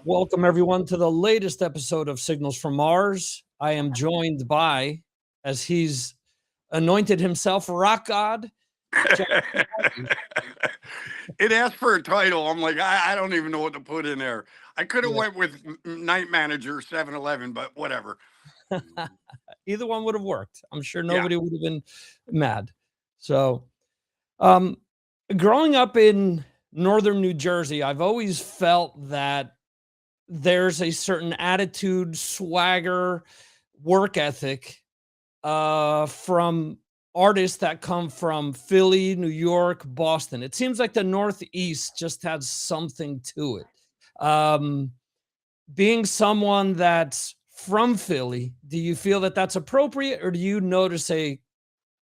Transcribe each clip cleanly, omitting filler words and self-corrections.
Welcome, everyone, to the latest episode of Signals from Mars. I am joined by, as he's anointed himself, Rock God, John Corabi. It asked for a title. I'm like, I don't even know what to put in there. I could have Yeah. went with Night Manager 7-Eleven, but whatever. Either one would have worked. I'm sure Yeah. nobody would have been mad. So, um, growing up in northern New Jersey, I've always felt that there's a certain attitude, swagger, work ethic from artists that come from Philly, New York, Boston. It seems like the Northeast just has something to it. Being someone that's from Philly, do you feel that that's appropriate, or do you notice a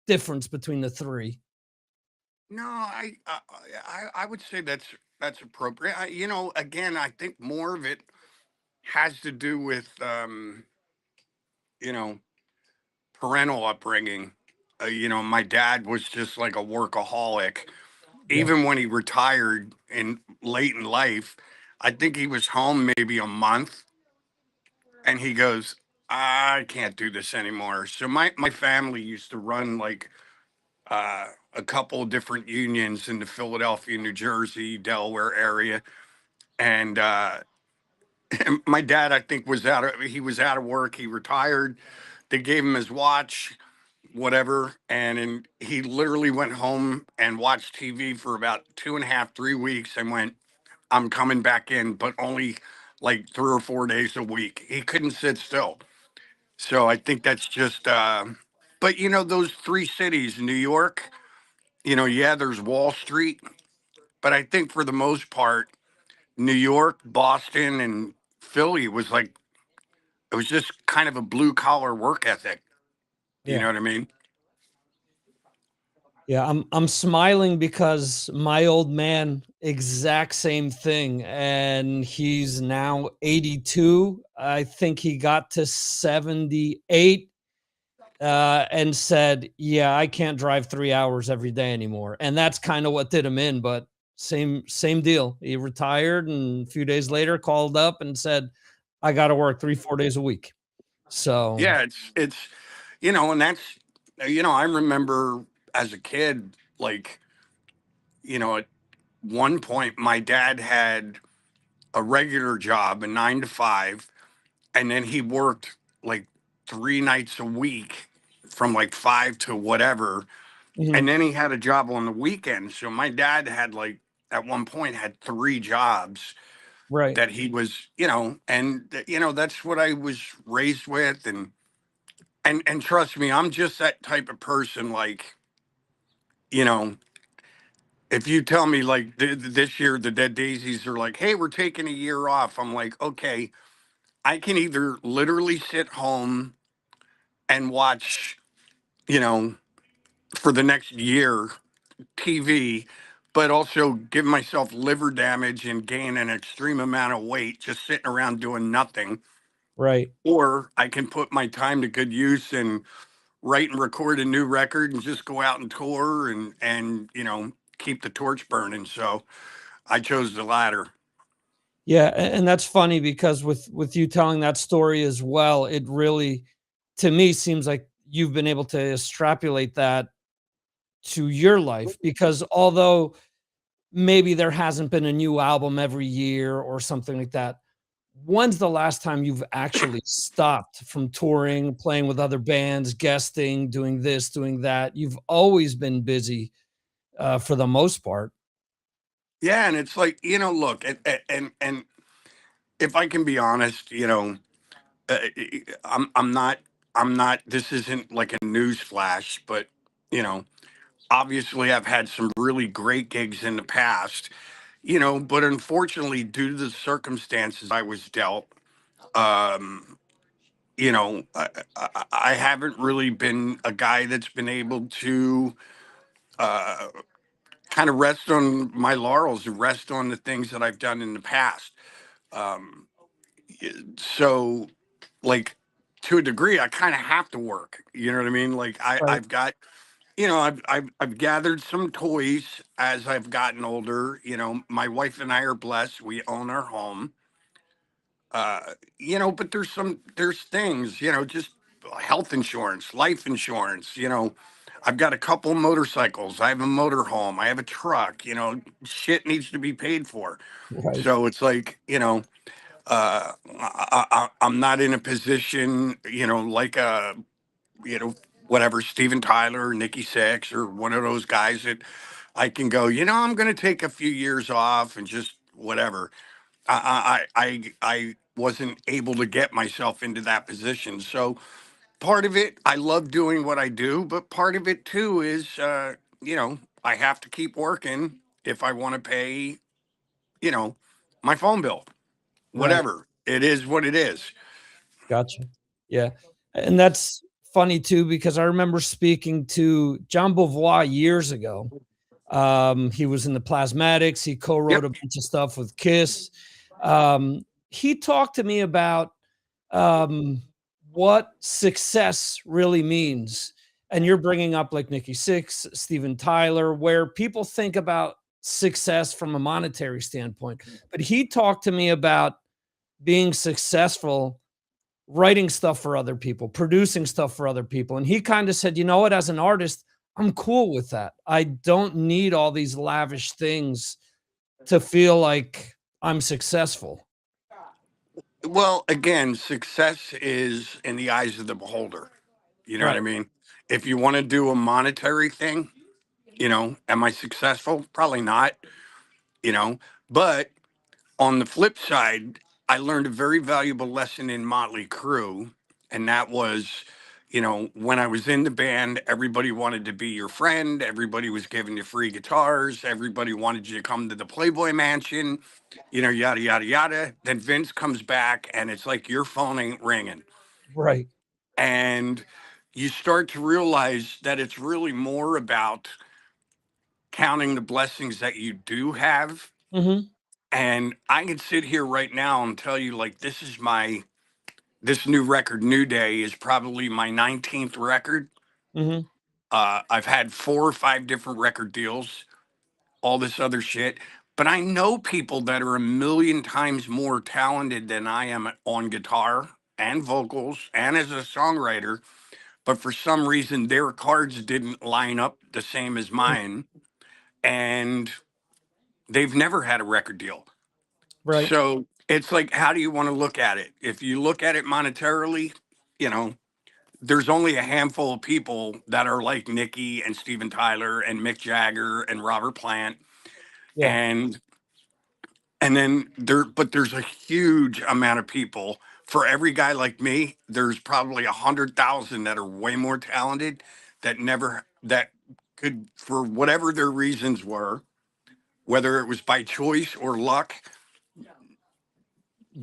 difference between the three? No, I would say that's appropriate. Again, I think more of it has to do with you know parental upbringing. My dad was just like a workaholic. Yeah. Even when he retired in late in life, I think he was home maybe a month and he goes, I can't do this anymore. So my family used to run like a couple of different unions in the Philadelphia, New Jersey, Delaware area. And my dad, I think, he was out of work. He retired. They gave him his watch, whatever. And he literally went home and watched TV for about 2.5, 3 weeks and went, I'm coming back in, but only like 3 or 4 days a week. He couldn't sit still. So I think that's just, but those three cities, New York, yeah, there's Wall Street, but I think for the most part, New York, Boston, and Philly was like, it was just kind of a blue collar work ethic. You Yeah. know what I mean? Yeah, I'm smiling because my old man, exact same thing, and he's now 82. I think he got to 78 and said, "Yeah, I can't drive 3 hours every day anymore." And that's kind of what did him in, but same deal. He retired and a few days later called up and said, "I got to work 3 4 days a week." So, Yeah, and that's, I remember as a kid, like, at one point, my dad had a regular job, a 9 to 5, and then he worked like 3 nights a week from like 5 to whatever, mhm, and then he had a job on the weekend. So my dad had like at one point had 3 jobs right. that he was, that's what I was raised with, and trust me, I'm just that type of person. Like, you know, if you tell me like this year the Dead Daisies are like, hey, we're taking a year off, I'm like, okay, I can either literally sit home and watch, you know, for the next year TV, but also give myself liver damage and gain an extreme amount of weight just sitting around doing nothing. Right. Or I can put my time to good use and write and record a new record and just go out and tour and keep the torch burning. So I chose the latter. Yeah, and that's funny because with you telling that story as well, it really, to me, seems like you've been able to extrapolate that to your life, because although maybe there hasn't been a new album every year or something like that, when's the last time you've actually stopped from touring, playing with other bands, guesting, doing this, doing that? You've always been busy, for the most part. Yeah, and it's like, look, and if I can be honest, uh, I'm not, this isn't like a news flash, but you know, obviously I've had some really great gigs in the past, but unfortunately, due to the circumstances I was dealt, um, I haven't really been a guy that's been able to uh, kind of rest on my laurels and rest on the things that I've done in the past. Um, so, like, to a degree, I kind of have to work. You know what I mean? Like, Right. I've got, I've gathered some toys as I've gotten older. My wife and I are blessed. We own our home. But there's things, just health insurance, life insurance, I've got a couple motorcycles, I have a motorhome, I have a truck, shit needs to be paid for. Right. So it's like, I'm not in a position, like you know, whatever, Steven Tyler, Nikki Sixx, or one of those guys that I can go, I'm going to take a few years off and just whatever. I wasn't able to get myself into that position. So part of it, I love doing what I do, but part of it too is, I have to keep working if I want to pay, you know, my phone bill. Right. Whatever it is, what it is. Gotcha. Yeah. And that's funny too, because I remember speaking to John Beauvoir years ago. He was in the Plasmatics. He co-wrote Yep. a bunch of stuff with Kiss. He talked to me about um, what success really means. And you're bringing up like Nikki Sixx, Steven Tyler, where people think about success from a monetary standpoint. But he talked to me about being successful writing stuff for other people, producing stuff for other people. And he kind of said, you know what, as an artist, I'm cool with that. I don't need all these lavish things to feel like I'm successful. Well, again, success is in the eyes of the beholder. You know what I Right. mean? If you want to do a monetary thing, am I successful? Probably not, you know, but on the flip side, I learned a very valuable lesson in Motley Crue, and that was, when I was in the band, everybody wanted to be your friend. Everybody was giving you free guitars. Everybody wanted you to come to the Playboy Mansion, yada, yada, yada. Then Vince comes back, and it's like your phone ain't ringing. Right. And you start to realize that it's really more about counting the blessings that you do have. Hmm. And I can sit here right now and tell you, like, this new record, New Day, is probably my 19th record. Hmm. I've had 4 or 5 different record deals, all this other shit. But I know people that are a million times more talented than I am on guitar and vocals and as a songwriter. But for some reason, their cards didn't line up the same as mine. And they've never had a record deal. Right. So it's like, how do you want to look at it? If you look at it monetarily, you know, there's only a handful of people that are like Nicky and Steven Tyler and Mick Jagger and Robert Plant. Yeah. And then there's a huge amount of people. For every guy like me, there's probably 100,000 that are way more talented that could, for whatever their reasons were, whether it was by choice or luck,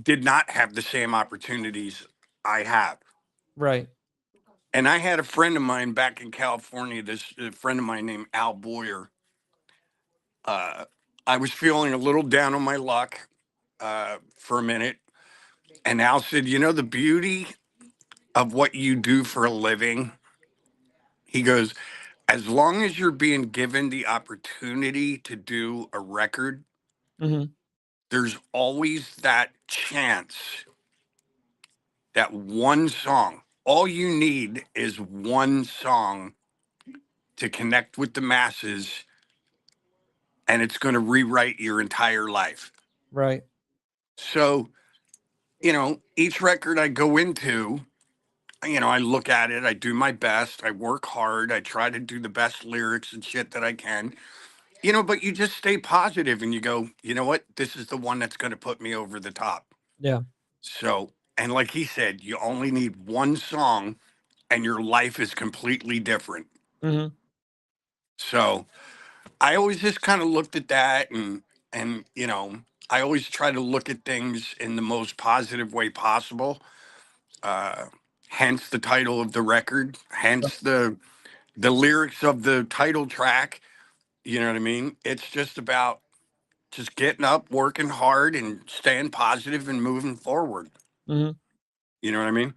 did not have the same opportunities I have. Right. And I had a friend of mine back in California, this a friend of mine named Al Boyer. Uh, I was feeling a little down on my luck for a minute. And Al said, the beauty of what you do for a living, he goes, as long as you're being given the opportunity to do a record, Hmm. there's always that chance that one song, all you need is one song to connect with the masses, and it's going to rewrite your entire life. Right. So, each record I go into, I look at it, I do my best, I work hard, I try to do the best lyrics and shit that I can, but you just stay positive and you go, you know what? This is the one that's going to put me over the top. Yeah. So, and like he said, you only need one song and your life is completely different. Hmm. So, I always just kind of looked at that and I always try to look at things in the most positive way possible. Uh, hence the title of the record, hence the lyrics of the title track. You know what I mean? It's just about just getting up, working hard, and staying positive and moving forward. Hmm. You know what I mean?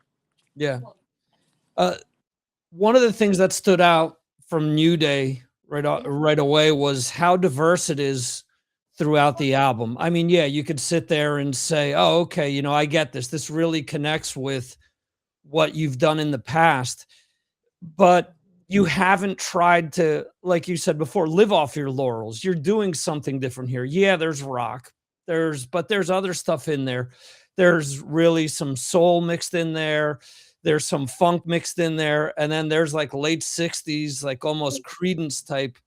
Yeah. Uh, One of the things that stood out from New Day right away was how diverse it is throughout the album. I mean, yeah, you could sit there and say, "Oh, okay, you know, I get this. This really connects with what you've done in the past." But you haven't tried to, like you said before, live off your laurels. You're doing something different here. Yeah, there's rock. There's other stuff in there. There's really some soul mixed in there. There's some funk mixed in there. And then there's like late 60s, like almost Credence type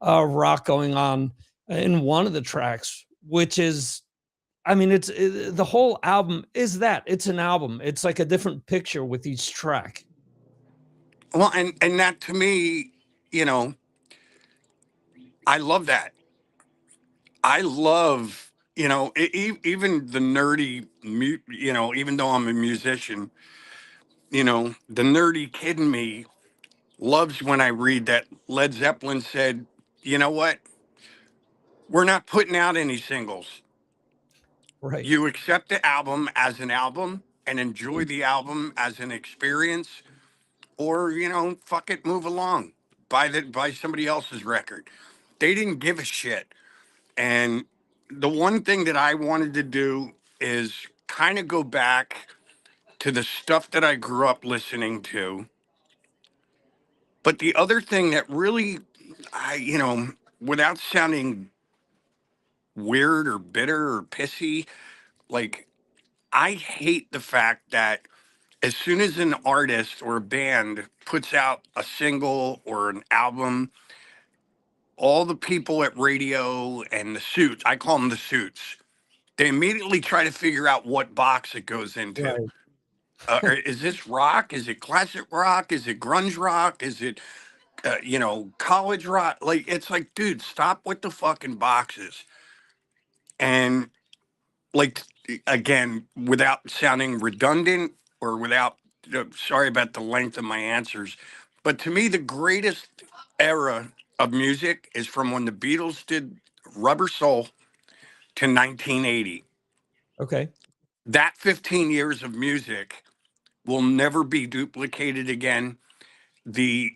rock going on in one of the tracks, which is, I mean, the whole album is that. It's an album. It's like a different picture with each track. Well, and that to me, you know, I love that. I love, even the nerdy, even though I'm a musician, the nerdy kid in me loves when I read that Led Zeppelin said, you know what? We're not putting out any singles. Right. You accept the album as an album and enjoy the album as an experience, or, fuck it, move along. Buy somebody else's record. They didn't give a shit. And the one thing that I wanted to do is kind of go back to the stuff that I grew up listening to. But the other thing that really, without sounding weird or bitter or pissy, like, I hate the fact that as soon as an artist or a band puts out a single or an album, all the people at radio and the suits, I call them the suits, they immediately try to figure out what box it goes into. Right. Is this rock? Is it classic rock? Is it grunge rock? Is it, college rock? Like, it's like, dude, stop with the fucking boxes. And, like, again, without sounding redundant or without, sorry about the length of my answers, but to me, the greatest era of music is from when the Beatles did Rubber Soul to 1980. Okay. That 15 years of music will never be duplicated again. The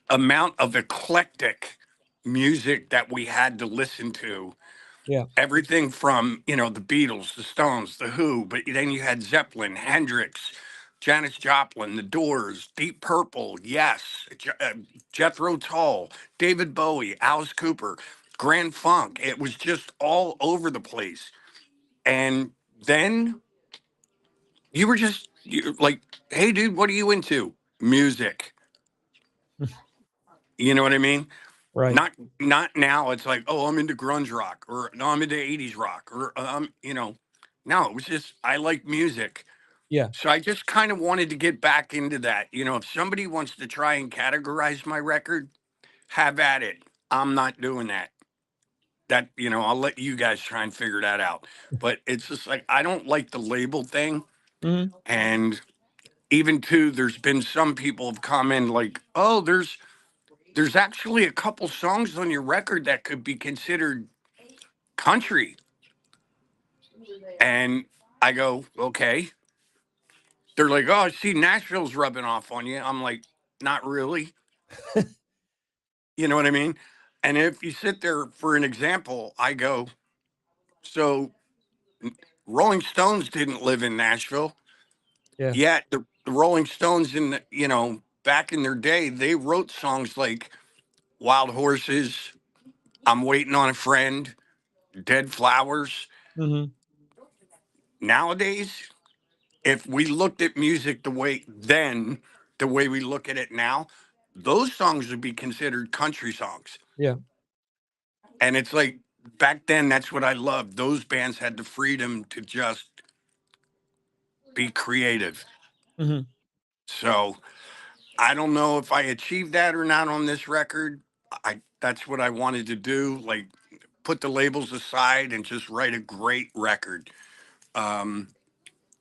amount of eclectic music that we had to listen to, Yeah. everything from, the Beatles, the Stones, the Who, but then you had Zeppelin, Hendrix, Janis Joplin, the Doors, Deep Purple, yes, Jethro Tull, David Bowie, Alice Cooper, Grand Funk. It was just all over the place. And then you were just like, hey, dude, what are you into? Music. You know what I mean? Right. Not now. It's like, oh, I'm into grunge rock, or no, I'm into 80s rock, or no, it was just I like music. Yeah. So I just kind of wanted to get back into that. If somebody wants to try and categorize my record, have at it. I'm not doing that. I'll let you guys try and figure that out. But it's just like I don't like the label thing. Mhm. And even too, there's been some people have commented like, oh, there's actually a couple songs on your record that could be considered country. And I go, okay. They're like, oh, I see Nashville's rubbing off on you. I'm like, not really. You know what I mean? And if you sit there for an example, I go, so Rolling Stones didn't live in Nashville. Yeah. Yet the Rolling Stones back in their day, they wrote songs like Wild Horses, I'm Waiting on a Friend, Dead Flowers. Mhm. Nowadays, if we looked at music the way we look at it now, those songs would be considered country songs. Yeah. And it's like back then, that's what I loved. Those bands had the freedom to just be creative. Mhm. So I don't know if I achieved that or not on this record. That's what I wanted to do. Like put the labels aside and just write a great record. Um,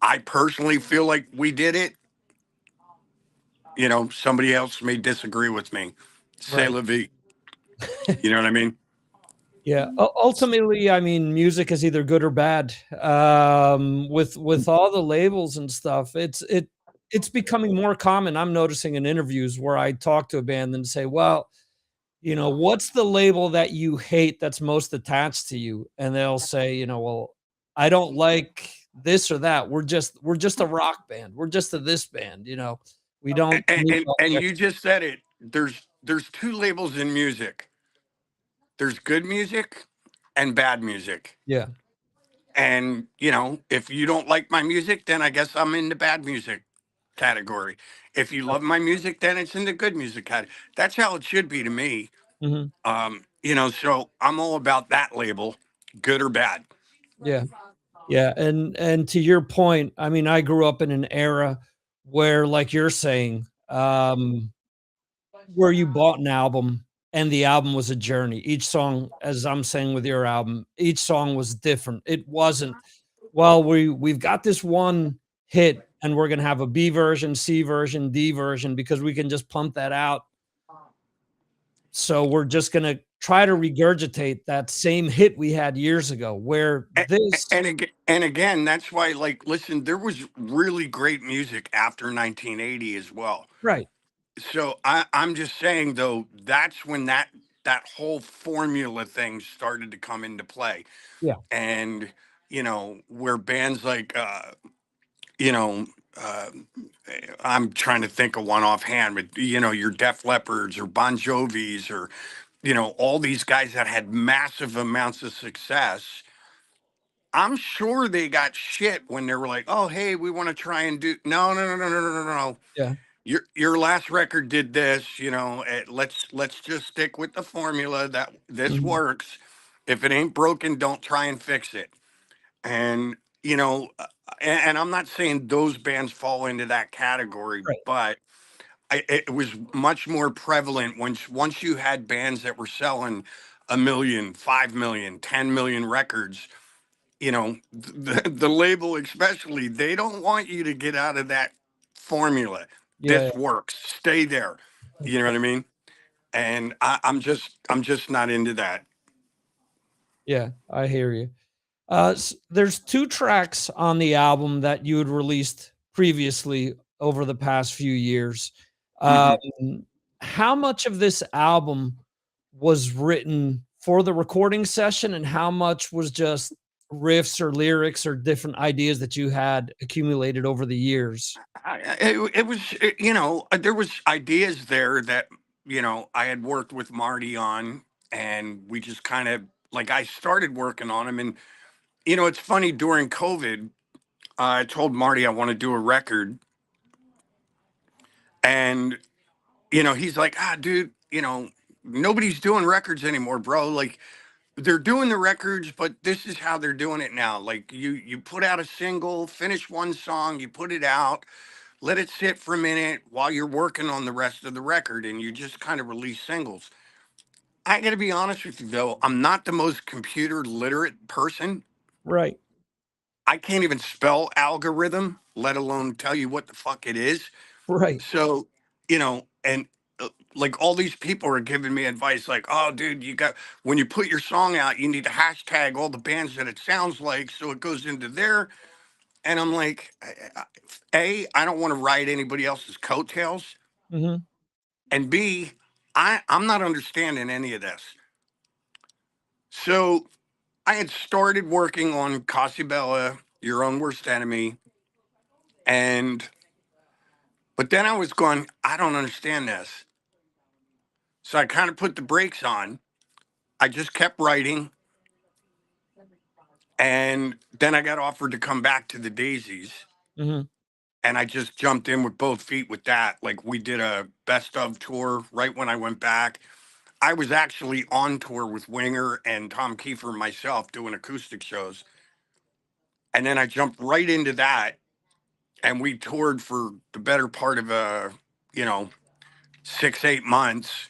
I personally feel like we did it. Somebody else may disagree with me. C'est Right. la vie. You know what I mean? Yeah. Ultimately, I mean, music is either good or bad. With all the labels and stuff, it's becoming more common. I'm noticing in interviews where I talk to a band and say, "Well, what's the label that you hate that's most attached to you? And they'll say, well, I don't like this or that. We're just a rock band. We're just a this band. We don't And, meet and all and the you just said it. There's two labels in music. There's good music and bad music. yeah, And if you don't like my music, then I guess I'm in the bad music category. If you love my music, then it's in the good music category. That's how it should be to me. mhm, So I'm all about that label, good or bad. yeah, yeah. And to your point, I mean, I grew up in an era where, like you're saying, where you bought an album and the album was a journey. Each song, as I'm saying with your album, each song was different. It wasn't, well, we've got this one hit and we're gonna have a B version, C version, D version because we can just pump that out. So we're just gonna try to regurgitate that same hit we had years ago. Where this And again, that's why, like, listen, there was really great music after 1980 as well. right. So I'm just saying, though, that's when that whole formula thing started to come into play. Yeah. And where bands like you know uh I'm trying to think of one offhand, but your Def Leppards or Bon Jovis, or all these guys that had massive amounts of success. I'm sure they got shit when they were like, oh, hey, we want to try and do. No, no, no, no, no, no, no, no. Yeah. Your last record did this. Let's just stick with the formula that this Mhm. works. If it ain't broken, don't try and fix it. And and I'm not saying those bands fall into that category, Right. but it was much more prevalent once you had bands that were selling a million, 5 million, 10 million records. The label especially, they don't want you to get out of that formula. Yeah. This works, stay there. You know what I mean? And I'm just not into that. Yeah. I hear you. There's 2 tracks on the album that you had released previously over the past few years. Hmm. Um, how much of this album was written for the recording session, and how much was just riffs or lyrics or different ideas that you had accumulated over the years? It was, there was ideas there that I had worked with Marty on, and we just kind of, like, I started working on them. And it's funny, during COVID, I told Marty I want to do a record. And he's like, dude, nobody's doing records anymore, bro. Like, they're doing the records, but this is how they're doing it now. Like, you put out a single, finish one song, you put it out, let it sit for a minute while you're working on the rest of the record, and you just kind of release singles. I got to be honest with you, though, I'm not the most computer literate person. Right. I can't even spell algorithm, let alone tell you what the fuck it is. Right. So, and like, all these people are giving me advice like, oh, dude, when you put your song out, you need to hashtag all the bands that it sounds like so it goes into there. And I'm like, I don't want to ride anybody else's coattails. Mhm. And B, I'm not understanding any of this. So I had started working on Casibella, Your Own Worst Enemy. But then I was going, I don't understand this. So I kind of put the brakes on. I just kept writing. And then I got offered to come back to the Daisies. Mhm. And I just jumped in with both feet with that. Like, we did a best of tour right when I went back. I was actually on tour with Winger and Tom Kiefer myself, doing acoustic shows. And then I jumped right into that. And we toured for the better part of you know, 6, 8 months.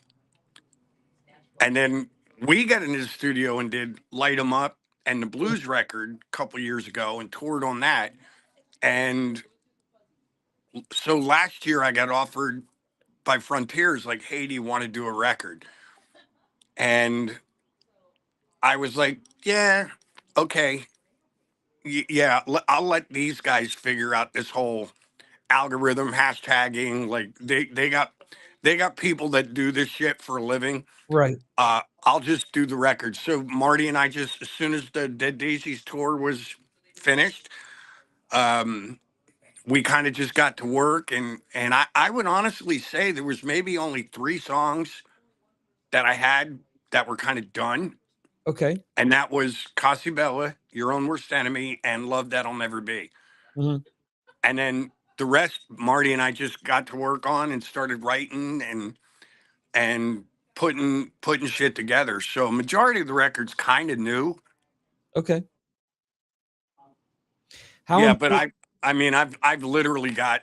And then we got into the studio and did Light 'em Up and the Blues record a couple years ago and toured on that. And so last year I got offered by Frontiers, like, hey, do you want to do a record? And I was like, yeah, okay. Yeah, I'll let these guys figure out this whole algorithm hashtagging. Like, they got they got people that do this shit for a living. Right. I'll just do the records. So Marty and I just, as soon as the Dead Daisies tour was finished, um, we kind of just got to work, and I would honestly say there was maybe only three songs that I had that were kind of done, Okay. and that was Casibella, Your Own Worst Enemy, and Love That'll Never Be. Mhm. And then the rest, Marty and I just got to work on and started writing and putting shit together. So majority of the records kind of new. Okay. How Yeah, but important? I mean I've literally got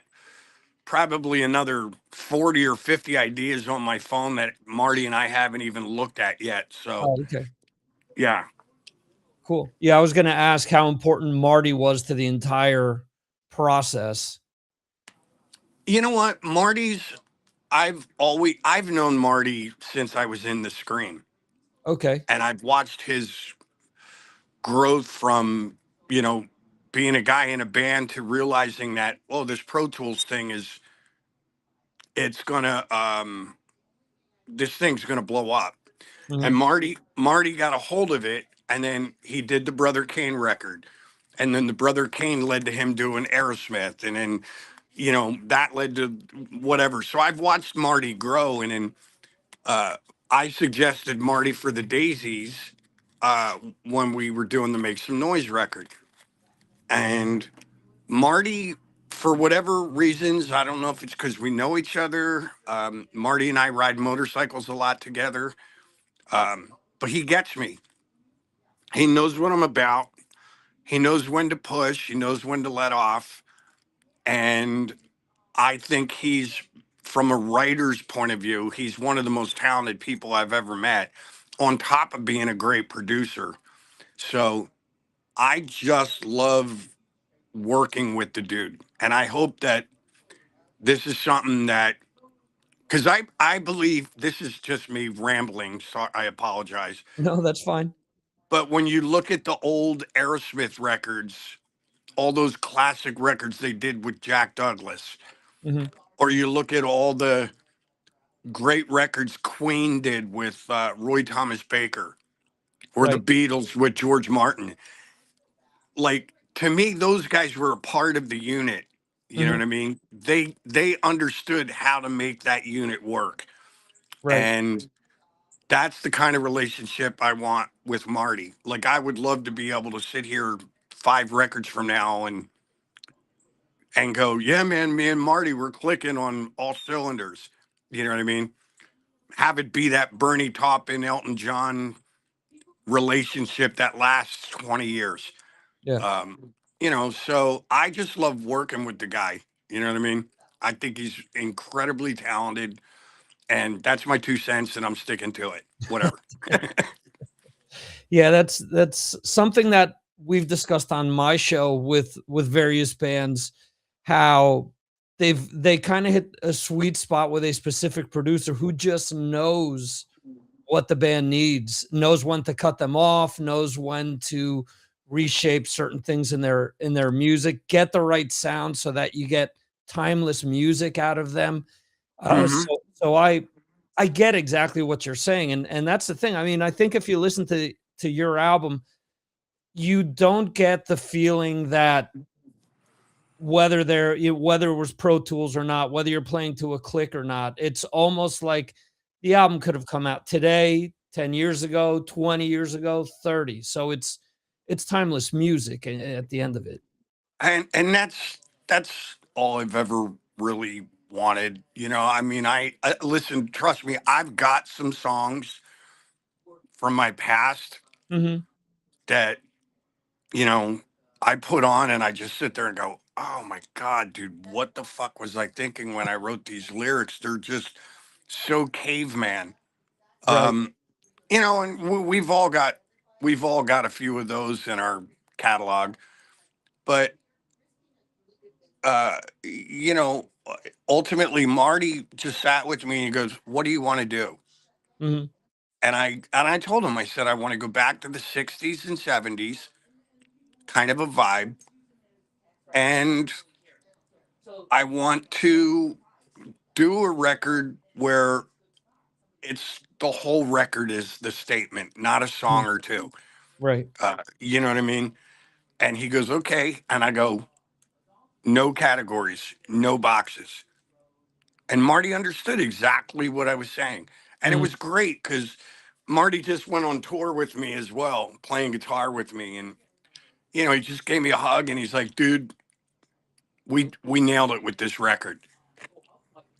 probably another 40 or 50 ideas on my phone that Marty and I haven't even looked at yet. So, Oh, okay. yeah. Cool. Yeah, I was gonna ask how important Marty was to the entire process. You know what? I've known Marty since I was in the Scream, Okay. and I've watched his growth from, you know, being a guy in a band to realizing that, oh, this Pro Tools thing is it's gonna this thing's gonna blow up. And Mhm. Marty got a hold of it, and then he did the Brother Kane record, and then the Brother Kane led to him doing Aerosmith, and then that led to whatever. So I've watched Marty grow, and then uh, I suggested Marty for the Daisies when we were doing the Make Some Noise record, and Marty. For whatever reasons, I don't know if it's because we know each other. Marty and I ride motorcycles a lot together, but he gets me. He knows what I'm about. He knows when to push. He knows when to let off. And I think from a writer's point of view, he's one of the most talented people I've ever met, on top of being a great producer. So I just love working with the dude. And I hope that this is something that, because I believe this is just me rambling. So I apologize. No, that's fine. But when you look at the old Aerosmith records, all those classic records they did with Jack Douglas, Mhm. or you look at all the great records Queen did with Roy Thomas Baker, or the Right. Beatles with George Martin. Like, to me, those guys were a part of the unit. You know Mhm. what I mean? They understood how to make that unit work, Right. and that's the kind of relationship I want with Marty. Like, I would love to be able to sit here 5 records from now and go, yeah, man, me and Marty were clicking on all cylinders. You know what I mean? Have it be that Bernie Taupin, Elton John relationship that lasts 20 years. Yeah. So I just love working with the guy. You know what I mean? I think he's incredibly talented, and that's my 2 cents, and I'm sticking to it. Whatever. Yeah, that's something that we've discussed on my show with various bands, how they kind of hit a sweet spot with a specific producer who just knows what the band needs, knows when to cut them off, knows when to reshape certain things in their music, get the right sound so that you get timeless music out of them. Hmm. So I get exactly what you're saying, and that's the thing. I mean, I think if you listen to your album, you don't get the feeling that whether it was Pro Tools or not, whether you're playing to a click or not, it's almost like the album could have come out today, 10 years ago, 20 years ago, 30. So it's timeless music at the end of it. And that's all I've ever really wanted. I mean, I listen. Trust me, I've got some songs from my past Mhm. that you know, I put on and I just sit there and go, oh my God, dude, what the fuck was I thinking when I wrote these lyrics? They're just so caveman. Right. Um, and we've all got a few of those in our catalog, but you know, ultimately Marty just sat with me and he goes, what do you want to do? Mhm. And I told him, I said, I want to go back to the 60s and 70s, kind of a vibe. And I want to do a record where it's the whole record is the statement, not a Mm. song or two. Right. You know what I mean? And he goes, okay. And I go, no categories, no boxes. And Marty understood exactly what I was saying. And it Mhm. was great because Marty just went on tour with me as well, playing guitar with me. And, you know, he just gave me a hug and he's like, dude, we nailed it with this record.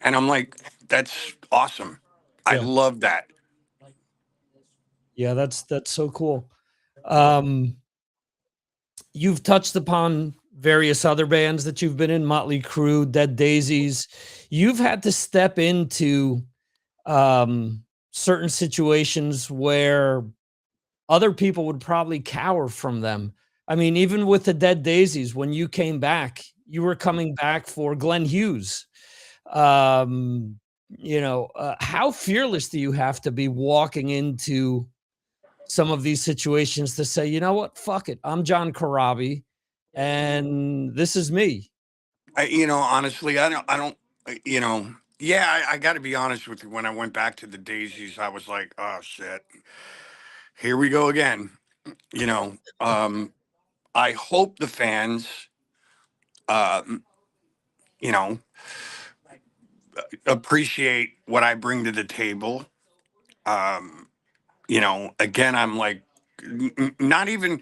And I'm like, that's awesome. I Yeah. love that. Yeah, that's so cool. Um, you've touched upon various other bands that you've been in, Motley Crue, Dead Daisies. You've had to step into certain situations where other people would probably cower from them. I mean, even with the Dead Daisies, when you came back, you were coming back for Glenn Hughes. Um, how fearless do you have to be walking into some of these situations to say, you know what, fuck it, I'm John Corabi, and this is me. You know, honestly, I don't, you know, yeah, I got to be honest with you. When I went back to the Daisies, I was like, oh shit, here we go again. You know, I hope the fans, um, you know, appreciate what I bring to the table. Um, you know, again, I'm like, not even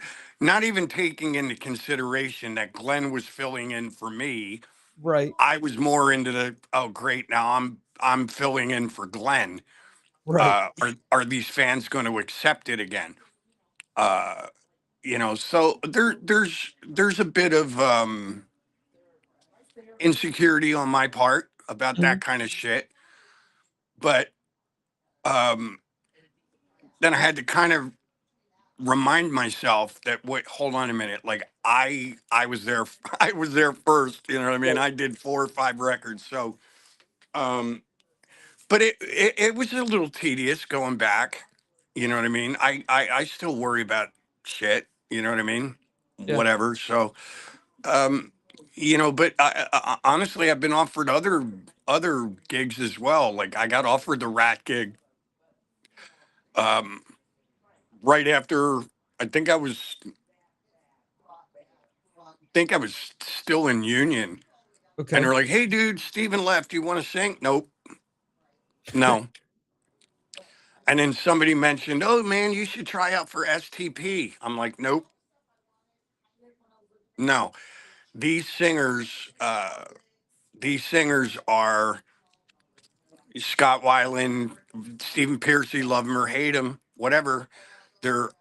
taking into consideration that Glenn was filling in for me. Right, I was more into the, oh great, now I'm filling in for Glenn. right. Are these fans going to accept it again? Uh, you know, so there's a bit of insecurity on my part about Mhm. that kind of shit, but um, then I had to kind of remind myself that wait, hold on a minute, like I was there, I was there first. You know what I mean? Right. I did 4 or 5 records, so um, but it was a little tedious going back. You know what I mean? I still worry about shit. You know what I mean? Yeah. Whatever. So um, you know, but honestly, I've been offered other gigs as well. Like I got offered the Rat gig um, right after. I think I was still in Union, and Okay. they're like, "Hey, dude, Steven left. You want to sing?" Nope, no. And then somebody mentioned, "Oh man, you should try out for STP." I'm like, "Nope, no." These singers, these singers are Scott Weiland, Stephen Piercy, love him or hate him, whatever.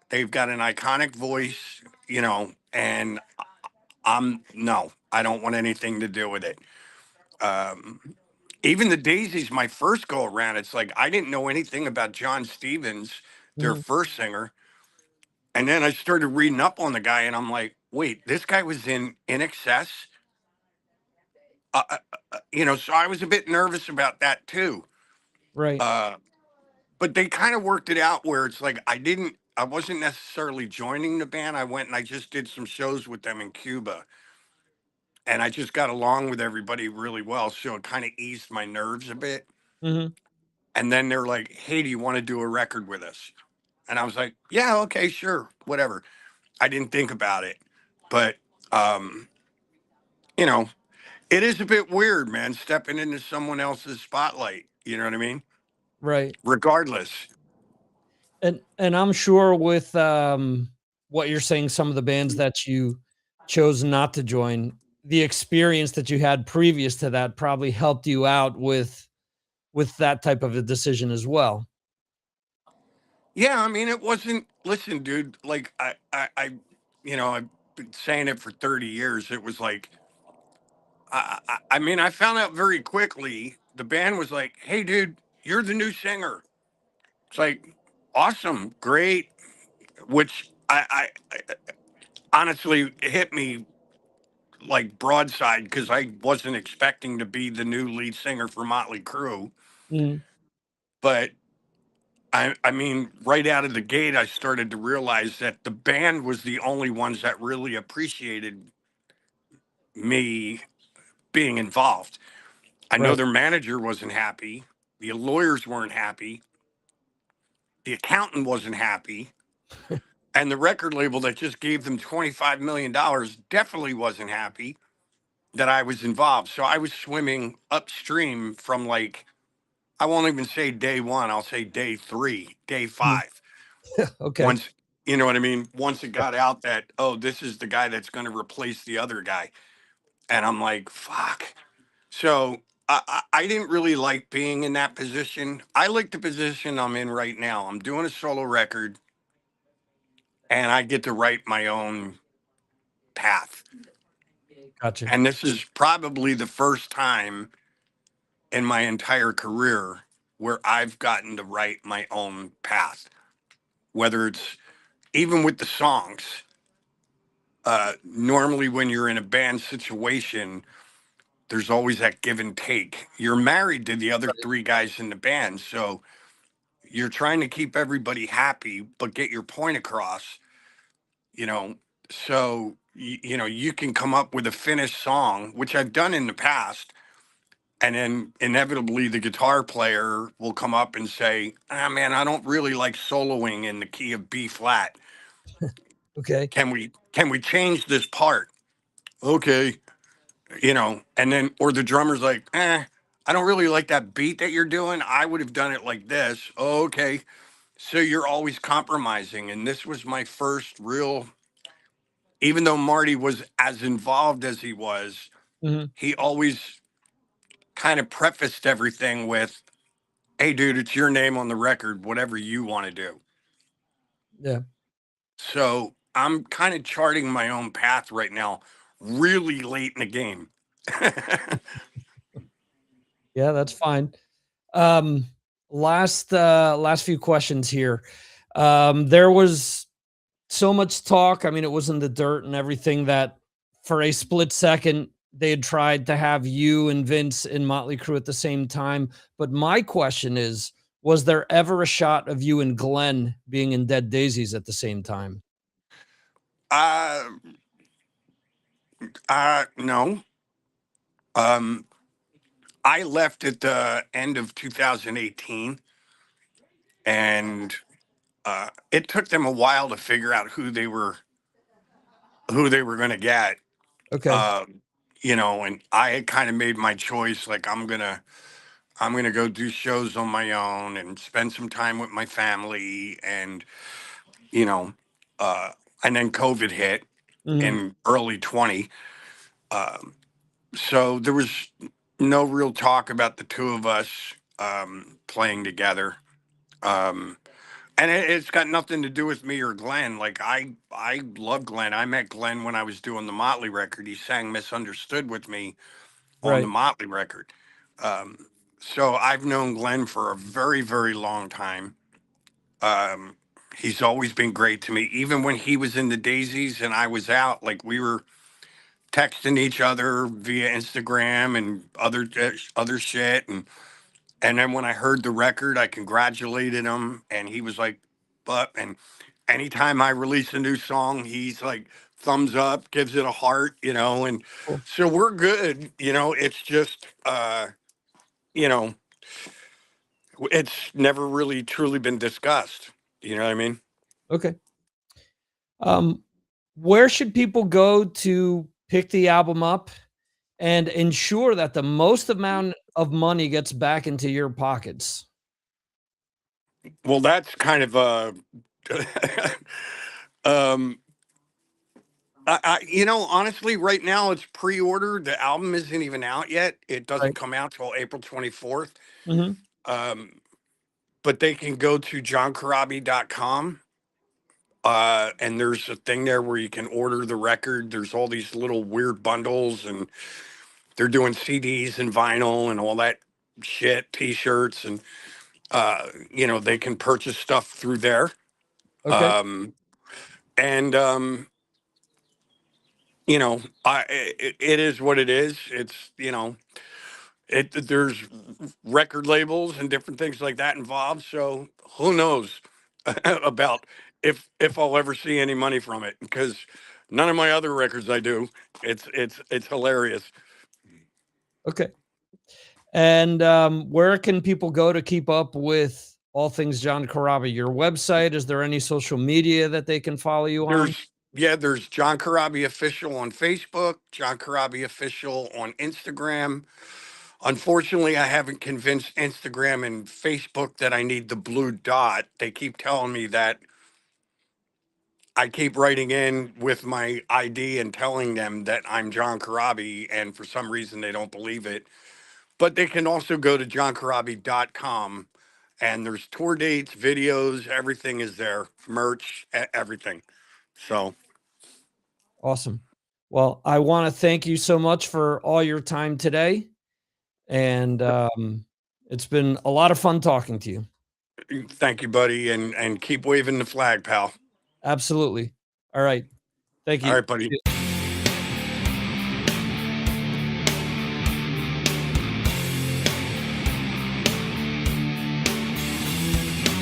They've got an iconic voice, you know, and I'm no, I don't want anything to do with it. Um, Even the Daisies, my first go around, it's like I didn't know anything about John Stevens, their Mhm. first singer, and then I started reading up on the guy, and I'm like, wait, this guy was in Excess, you know. So I was a bit nervous about that too. Right. Uh, but they kind of worked it out where it's like I wasn't necessarily joining the band. I went and I just did some shows with them in Cuba, and I just got along with everybody really well, so it kind of eased my nerves a bit. Mhm. And then they're like, "Hey, do you want to do a record with us?" And I was like, "Yeah, okay, sure, whatever." I didn't think about it, but um, you know, it is a bit weird, man, stepping into someone else's spotlight. You know what I mean? Right. Regardless, And I'm sure with what you're saying, some of the bands that you chose not to join, the experience that you had previous to that probably helped you out with that type of a decision as well. yeah. I mean, it wasn't. Listen, dude. Like you know, I've been saying it for 30 years. It was like, I mean, I found out very quickly. The band was like, "Hey, dude, you're the new singer." It's like, awesome, great. Which I honestly hit me like broadside because I wasn't expecting to be the new lead singer for Motley Crue. Mhm. But I mean, right out of the gate, I started to realize that the band was the only ones that really appreciated me being involved. I know Right. their manager wasn't happy. The lawyers weren't happy. The accountant wasn't happy. And the record label that just gave them $25 million definitely wasn't happy that I was involved. So I was swimming upstream from, like, I won't even say day one, I'll say day three, day Mhm. five. Okay. Once, you know what I mean? Once it got out that, oh, this is the guy that's going to replace the other guy. And I'm like, fuck. So I didn't really like being in that position. I like the position I'm in right now. I'm doing a solo record and I get to write my own path. Gotcha. And this is probably the first time in my entire career where I've gotten to write my own path, whether it's even with the songs. Normally, when you're in a band situation, there's always that give and take. You're married to the other three guys in the band, so you're trying to keep everybody happy, but get your point across, you know. So, you know, you can come up with a finished song, which I've done in the past. And then inevitably the guitar player will come up and say, ah, man, I don't really like soloing in the key of B flat. Okay. Can we change this part? Okay. You know, and then, or the drummer's like, I don't really like that beat that you're doing. I would have done it like this. Okay. So you're always compromising. And this was my first real, even though Marty was as involved as he was, Mhm. he always kind of prefaced everything with, hey, dude, it's your name on the record, whatever you want to do. Yeah. So I'm kind of charting my own path right now, really late in the game. Yeah, that's fine. Um, last few questions here. There was so much talk. I mean, it was in the dirt and everything that for a split second they had tried to have you and Vince in Motley Crue at the same time. But my question is, was there ever a shot of you and Glenn being in Dead Daisies at the same time? uh, no. Um, I left at the end of 2018, and it took them a while to figure out who they were going to get. Okay. Um, you know, and I had kind of made my choice. Like, I'm gonna go do shows on my own and spend some time with my family, and you know, uh, and then COVID hit Mhm. in early 20. Um, so there was no real talk about the two of us playing together. Um, and it's got nothing to do with me or Glenn. Like, I love Glenn. I met Glenn when I was doing the Motley record. He sang "Misunderstood" with me on the Right. Motley record. Um, so I've known Glenn for a very, very long time. Um, he's always been great to me, even when he was in the Daisies and I was out. Like, we were texting each other via Instagram and other shit, and then when I heard the record, I congratulated him, and he was like, "But," and anytime I release a new song, he's like thumbs up, gives it a heart, you know, and Cool. so we're good. You know, it's just you know, it's never really truly been discussed. You know what I mean? Okay. Um, where should people go to pick the album up and ensure that the most amount of money gets back into your pockets? Well, that's kind of um, you know, honestly, right now it's pre-order. The album isn't even out yet. It doesn't Right. come out till April 24th. Mhm. Um, but they can go to johncorabi.com. And there's a thing there where you can order the record. There's all these little weird bundles, and they're doing CDs and vinyl and all that shit, t-shirts, and you know, they can purchase stuff through there. Okay. Um, and you know, it is what it is. It's, you know, there's record labels and different things like that involved. So who knows about if I'll ever see any money from it, because none of my other records I do. It's hilarious. Okay. And where can people go to keep up with all things John Corabi? Your website? Is there any social media that they can follow you on? There's John Corabi official on Facebook, John Corabi official on Instagram. Unfortunately, I haven't convinced Instagram and Facebook that I need the blue dot. They keep telling me that. I keep writing in with my ID and telling them that I'm John Corabi, and for some reason they don't believe it. But they can also go to johncorabi.com, and there's tour dates, videos, everything is there, merch, everything. So Awesome. Well, I want to thank you so much for all your time today. And it's been a lot of fun talking to you. thank you, buddy, and keep waving the flag, pal. Absolutely. All right. Thank you. All right, buddy.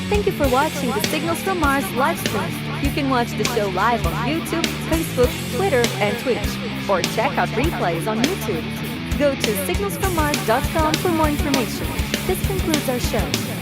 Thank you for watching the Signals from Mars live stream. You can watch the show live on YouTube, Facebook, Twitter, and Twitch, or check out replays on YouTube. Go to signalsfrommars.com for more information. This concludes our show.